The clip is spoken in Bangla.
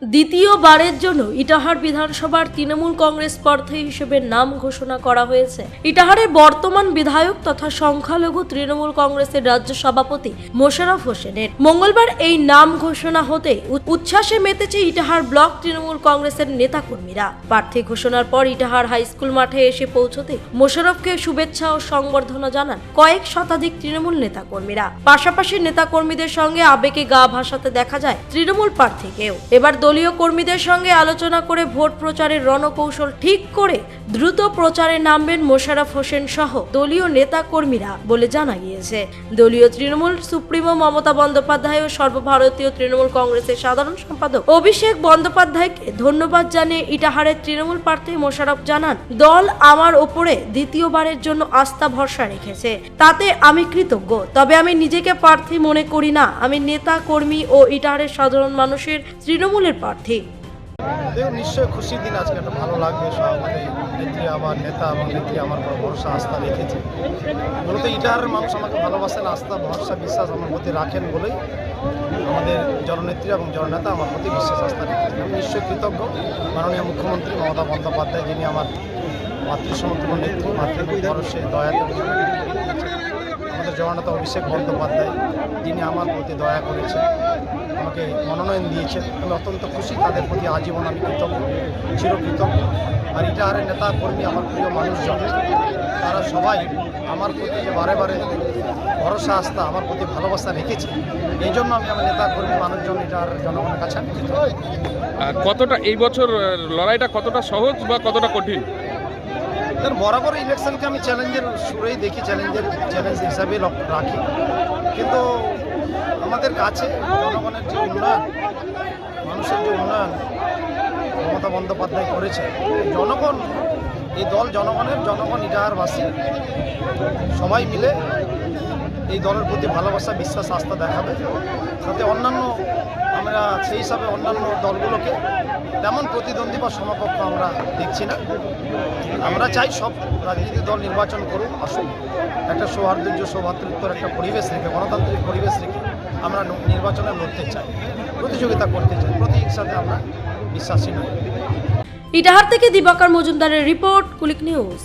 দ্বিতীয়বারের জন্য ইটাহার বিধানসভার তৃণমূল কংগ্রেস প্রার্থী হিসেবে নাম ঘোষণা করা হয়েছে ইটাহারের বর্তমান বিধায়ক তথা সংখ্যালঘু তৃণমূল কংগ্রেসের রাজ্য সভাপতি মোশাররফ হোসেনের। মঙ্গলবার এই নাম ঘোষণা হতে উচ্ছ্বাসে মেতেছে ইটাহার ব্লক তৃণমূল কংগ্রেসের নেতাকর্মীরা। প্রার্থী ঘোষণার পর ইটাহার হাই স্কুল মাঠে এসে পৌঁছতে মোশাররফকে শুভেচ্ছা ও সংবর্ধনা জানান কয়েক শতাধিক তৃণমূল নেতাকর্মীরা। পাশাপাশি নেতাকর্মীদের সঙ্গে আবেগে গা ভাসাতে দেখা যায় তৃণমূল প্রার্থীকেও। এবার দলীয় কর্মীদের সঙ্গে আলোচনা করে ভোট প্রচারের রণকৌশল ঠিক করে দ্রুত প্রচারে নামবেন মোশাররফ হোসেন সহ দলীয় নেতা কর্মীরা বলে জানা গিয়েছে। দলীয় তৃণমূল সুপ্রিমো মমতা বন্দ্যোপাধ্যায় ও সর্বভারতীয় তৃণমূল কংগ্রেসের সাধারণ সম্পাদক অভিষেক বন্দ্যোপাধ্যায়কে ধন্যবাদ জানিয়ে ইটাহারের তৃণমূল প্রার্থী মোশাররফ জানান, দল আমার ওপরে দ্বিতীয়বারের জন্য আস্থা ভরসা রেখেছে, তাতে আমি কৃতজ্ঞ। তবে আমি নিজেকে প্রার্থী মনে করি না, আমি নেতা কর্মী ও ইটাহারের সাধারণ মানুষের তৃণমূলের প্রার্থী। দেখুন, নিশ্চয়ই খুশির দিন আজকে, একটা ভালো লাগবে। সভাপতি নেত্রী আমার নেতা এবং নেত্রী আমার উপর ভরসা আস্থা রেখেছে। মূলত ইটাহারের মানুষ আমাকে ভালোবাসেন, আস্থা ভরসা বিশ্বাস আমার প্রতি রাখেন বলেই আমাদের জননেত্রী এবং জননেতা আমার প্রতি বিশ্বাস আস্থা রেখেছেন। আমি নিশ্চয়ই কৃতজ্ঞ মাননীয় মুখ্যমন্ত্রী মমতা বন্দ্যোপাধ্যায়, যিনি আমার মাতৃসমতুল্য নেত্রী, মাতৃভরসে দয়াতে আমাদের জননেতা অভিষেক বন্দ্যোপাধ্যায়, যিনি আমার প্রতি দয়া করেছেন, আমাকে মনোনয়ন দিয়েছেন। আমি অত্যন্ত খুশি, তাদের প্রতি আজীবন আমি কৃতজ্ঞ, চিরকৃতজ্ঞ। আর ইটাহারের নেতা কর্মী, আমার প্রিয় মানুষজন, তারা সবাই আমার প্রতি যে বারে বারে ভরসা আস্থা আমার প্রতি ভালোবাসা রেখেছে, এই জন্য আমি আমার নেতা কর্মী মানুষজন ইটাহারের জনগণের কাছে আমি কৃতজ্ঞ। কতটা এই বছর লড়াইটা কতটা সহজ বা কতটা কঠিন? বরাবর ইলেকশনকে আমি চ্যালেঞ্জের সুরেই দেখি, চ্যালেঞ্জ হিসাবে রাখি। কিন্তু আমাদের কাছে জনগণের যে উন্নয়ন, মানুষের যে উন্নয়ন মমতা বন্দ্যোপাধ্যায় করেছে, জনগণ, এই দল জনগণের, জনগণ ইটাহারবাসী সবাই মিলে এই দলের প্রতি ভালোবাসা বিশ্বাস আস্থা দেখাবে। তাতে অন্যান্য আমরা সেই হিসাবে অন্যান্য দলগুলোকে তেমন প্রতিদ্বন্দ্বী বা সমকক্ষ আমরা দেখছি না। আমরা চাই সব রাজনৈতিক দল নির্বাচন করুক, আসুক, একটা সৌহার্দ্য সৌভাতৃত্বর একটা পরিবেশ রেখে, গণতান্ত্রিক পরিবেশ রেখে আমরা নির্বাচনে লড়তে চাই, প্রতিযোগিতা করতে চাই, প্রতীকের সাথে আমরা বিশ্বাসী নই। ইটাহার থেকে দিবাকর মজুমদারের রিপোর্ট, কুলিক নিউজ।